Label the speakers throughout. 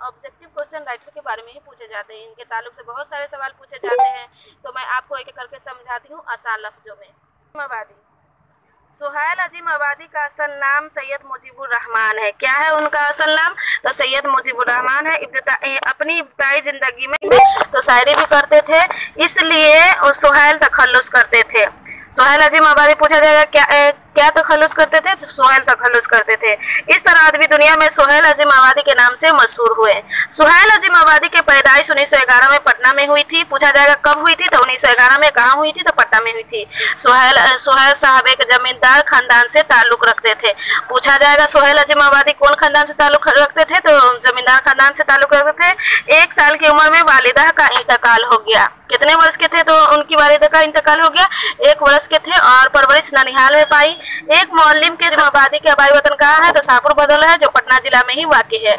Speaker 1: Objective question writer के बारे में ही पूछे जाते हैं। इनके ताल्लुक से बहुत सारे सवाल पूछे जाते हैं, तो मैं आपको एक एक करके समझाती हूँ आसान लफ्जों में। आबादी, सुहैल अजीम आबादी का असल नाम सैयद मुजीबुर रहमान है। क्या है उनका असल नाम? तो सैयद मुजीबुर रहमान है। अपनी इब्तिदाई जिंदगी में तो शायरी भी करते थे, इसलिए सुहैल तखल्लुस करते थे। सुहैल अजीम आबादी पूछा जाएगा क्या तखल्लुस करते थे? तो सुहैल तखल्लुस करते थे। इस तरह आदमी दुनिया में सुहैल अजीम आबादी के नाम से मशहूर हुए। सुहैल अजीम आबादी की पैदाइश 1911 में पटना में हुई थी। पूछा जाएगा कब हुई थी? तो 1911 में कहाँ हुई थी? तो पटना में हुई थी। सुहैल साहब एक जमींदार खानदान से ताल्लुक रखते थे। पूछा जाएगा सुहैल अजीम आबादी कौन खानदान से ताल्लुक रखते थे? तो जमींदार खानदान से ताल्लुक रखते थे। 1 साल की उम्र में वालिदा का इंतकाल हो गया। कितने वर्ष के थे तो उनकी वालिदा का इंतकाल हो गया? 1 वर्ष के थे। और परवरिश ननिहाल में पाई। एक मौलिम के आबादी के आबाई वतन कहाँ है? तो शाहपुर बदल है, जो पटना जिला में ही वाक़ई है।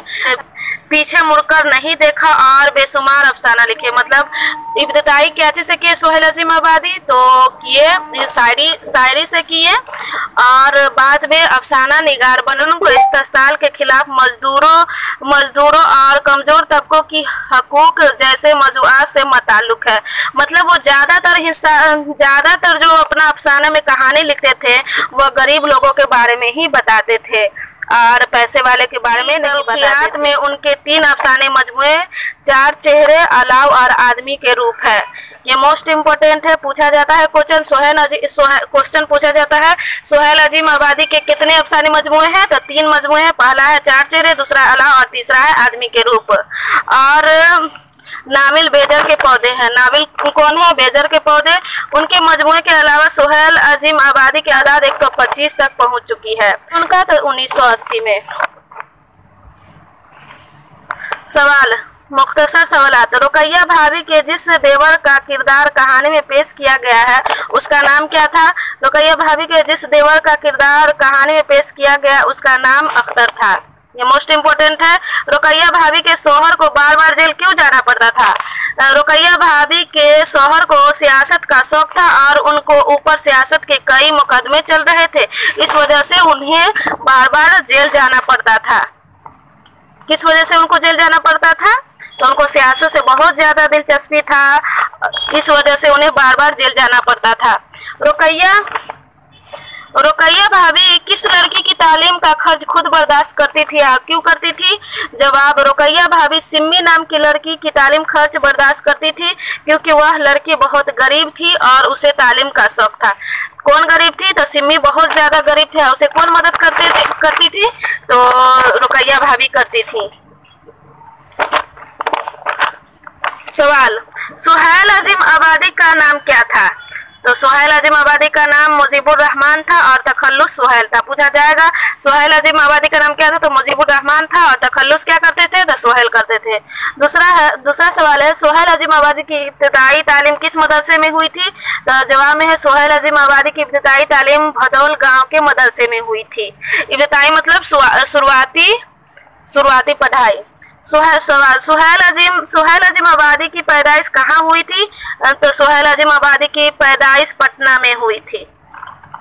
Speaker 1: पीछे मुड़कर नहीं देखा और बेशुमार अफसाना लिखे। मतलब इब्तिदाई क्या चीज़ से किए सुहैल अजीम आबादी? तो किए शायरी से किए, और बाद में अफसाना निगार बने। उनको इस्तेसाल के खिलाफ मजदूरों और कमजोर तबकों की हकूक जैसे मौज़ूआत से मुताल्लिक है। मतलब वो ज़्यादातर जो अपना अफसाना में कहानी लिखते थे वो गरीब लोगों के बारे में ही बताते थे और पैसे वाले के बारे में नहीं बताते थे। में उनके 3 अफसाने मजमूए 4 चेहरे, अलाव और आदमी के रूप है। ये मोस्ट इम्पोर्टेंट है, पूछा जाता है क्वेश्चन पूछा जाता है सुहैल अजीम आबादी के कितने अफसाने मजमूए हैं? तो 3 मजमूए हैं। पहला है 4 चेहरे, दूसरा अलाव और तीसरा है आदमी के रूप। और नाविल बेजर के पौधे हैं। नाविल कौन है? बेजर के पौधे। उनके मजमूए के अलावा सुहैल अजीम आबादी की आदाद 125 तक पहुंच चुकी है। उनका तो 1980 में। सवाल, मुख्तसर सवालात। रुकैया भाभी के जिस देवर का किरदार कहानी में पेश किया गया है उसका नाम क्या था? रुकैया भाभी के जिस देवर का किरदार कहानी में पेश किया गया उसका नाम अख्तर था। ये मोस्ट इम्पोर्टेंट है। रुकैया भाभी के शौहर को बार बार जेल क्यों जाना पड़ता था? रुकैया भाभी के शौहर को सियासत का शौक था और उनको ऊपर सियासत के कई मुकदमे चल रहे थे, इस वजह से उन्हें बार बार जेल जाना पड़ता था। किस वजह से उनको जेल जाना पड़ता था? तो उनको सियासत से बहुत ज़्यादा दिलचस्पी था, इस वजह से उन्हें बार बार जेल जाना पड़ता था। रुकैया भाभी किस लड़की की तालीम का खर्च खुद बर्दाश्त करती थी? आप क्यों करती थी? जवाब, रुकैया भाभी सिम्मी नाम की लड़की की तालीम खर्च बर्दाश्त करती थी क्योंकि वह लड़की बहुत गरीब थी और उसे तालीम का शौक था। कौन गरीब थी? तो सिम्मी बहुत ज़्यादा गरीब थी। उसे कौन मदद करती थी? तो रुकैया भाभी करती थी। सवाल, सुहैल अजीम आबादी का नाम क्या था? तो सुहैल अजीम आबादी का नाम मुजीबुर रहमान था और तखल्लुस सुहैल था। पूछा जाएगा सुहैल अजीम आबादी का नाम क्या था? तो मुजीबुर रहमान था और तखल्लुस क्या करते थे? तो सुहैल करते थे। दूसरा सवाल है सुहैल अजीम आबादी की इब्तिदाई तालीम किस मदरसे में हुई थी? तो जवाब में है सुहैल अजीम आबादी की इब्तिदाई तालीम भदौल गाँव के मदरसे में हुई थी। इब्तिदाई मतलब शुरुआती पढ़ाई। सुहैल अजीम आबादी की पैदाइश कहाँ हुई थी? तो सुहैल अजीम आबादी की पैदाइश पटना में हुई थी।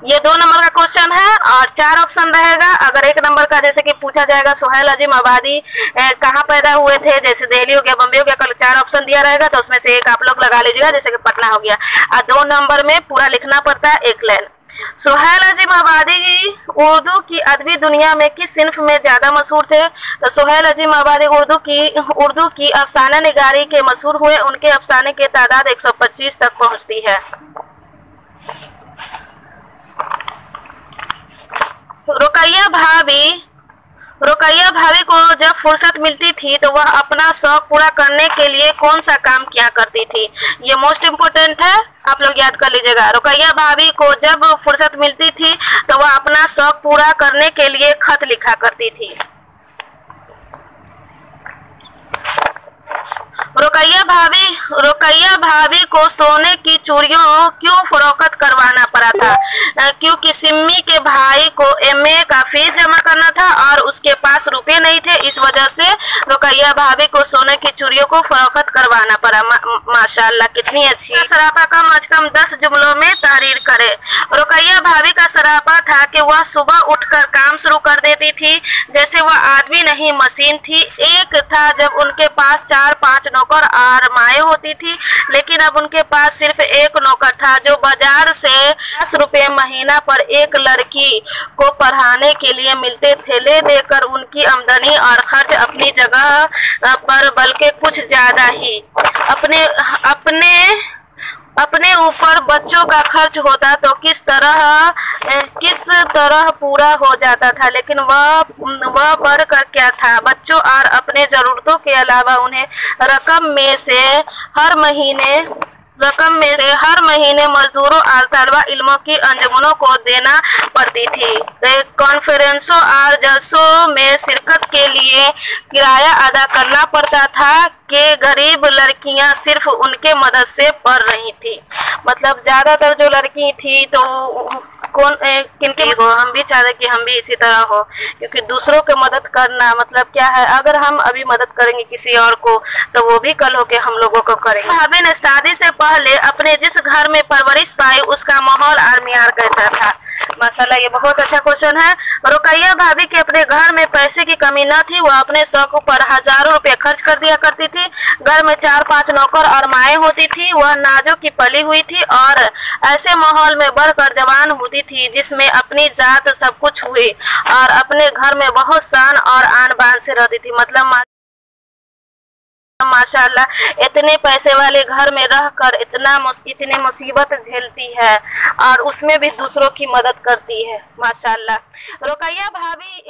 Speaker 1: ये 2 नंबर का क्वेश्चन है और 4 ऑप्शन रहेगा। अगर 1 नंबर का जैसे कि पूछा जाएगा सुहैल अजीम आबादी कहाँ पैदा हुए थे, जैसे दिल्ली हो गया, बम्बे हो गया, कल 4 ऑप्शन दिया रहेगा तो उसमें से एक आप लोग लगा लीजिएगा, जैसे कि पटना हो गया। और 2 नंबर में पूरा लिखना पड़ता है, 1 लाइन। सुहैल अजीम आबादी उर्दू की अदबी दुनिया में किस सिन्फ में ज़्यादा मशहूर थे? तो सुहैल अजीम आबादी उर्दू की अफसाना निगारी के मशहूर हुए। उनके अफसाने की तादाद 125 तक पहुंचती है। रुकैया भाभी को जब फुर्सत मिलती थी तो वह अपना शौक पूरा करने के लिए कौन सा काम किया करती थी? ये मोस्ट इम्पोर्टेंट है, आप लोग याद कर लीजिएगा। रुकैया भाभी को जब फुर्सत मिलती थी तो वह अपना शौक पूरा करने के लिए खत लिखा करती थी। रुकैया रुकैया भाभी को सोने की चूड़ियों क्यों फरोख्त करवाना पड़ा था? क्योंकि सिम्मी के भाई को एमए का फीस जमा करना था और उसके पास रुपए नहीं थे, इस वजह से रुकैया भाभी को सोने की चूड़ियों को फरोख्त करवाना पड़ा। माशाल्लाह कितनी अच्छी। सरापा कम अज कम 10 जुमलों में तहरीर करे। रुकैया भाभी का सरापा था कि वह सुबह उठकर काम शुरू कर देती थी जैसे वह आदमी नहीं मशीन थी। एक था जब उनके पास 4-5 नौकर और माएँ होती थी, लेकिन अब उनके पास सिर्फ एक नौकर था जो बाजार से 10 रुपये महीना पर एक लड़की को पढ़ाने के लिए मिलते थे। ले देकर उनकी आमदनी और खर्च अपनी जगह पर बल्कि कुछ ज्यादा ही अपने ऊपर बच्चों का खर्च होता तो किस तरह पूरा हो जाता था। लेकिन वह बढ़कर क्या था, बच्चों और अपने जरूरतों के अलावा उन्हें रकम में से हर महीने मजदूरों और तलबा इल्मों की अंजुमनों को देना पड़ती थी। कॉन्फ्रेंसों और जलसों में शिरकत के लिए किराया अदा करना पड़ता था कि गरीब लड़कियां सिर्फ उनके मदद से पढ़ रही थी। मतलब ज्यादातर जो लड़की थी तो किनके हम भी चाहते कि हम भी इसी तरह हो, क्योंकि दूसरों की मदद करना मतलब क्या है, अगर हम अभी मदद करेंगे किसी और को तो वो भी कल होके हम लोगों को करेंगे। भाभी ने शादी से पहले अपने जिस घर में परवरिश पाई उसका माहौल और मियार कैसा था? माशाल्लाह ये बहुत अच्छा क्वेश्चन है। रुकैया भाभी के अपने घर में पैसे की कमी न थी, वह अपने शौक पर हजारों रुपए खर्च कर दिया करती थी। घर में 4-5 नौकर और माएँ होती थी। वह नाजों की पली हुई थी और ऐसे माहौल में बढ़कर जवान होती थी जिसमें अपनी जात सब कुछ हुई और अपने घर में बहुत शान और आन बान से रहती थी। मतलब माशाल्लाह इतने पैसे वाले घर में रहकर इतनी मुसीबत झेलती है और उसमें भी दूसरों की मदद करती है। माशाल्लाह रुकैया भाभी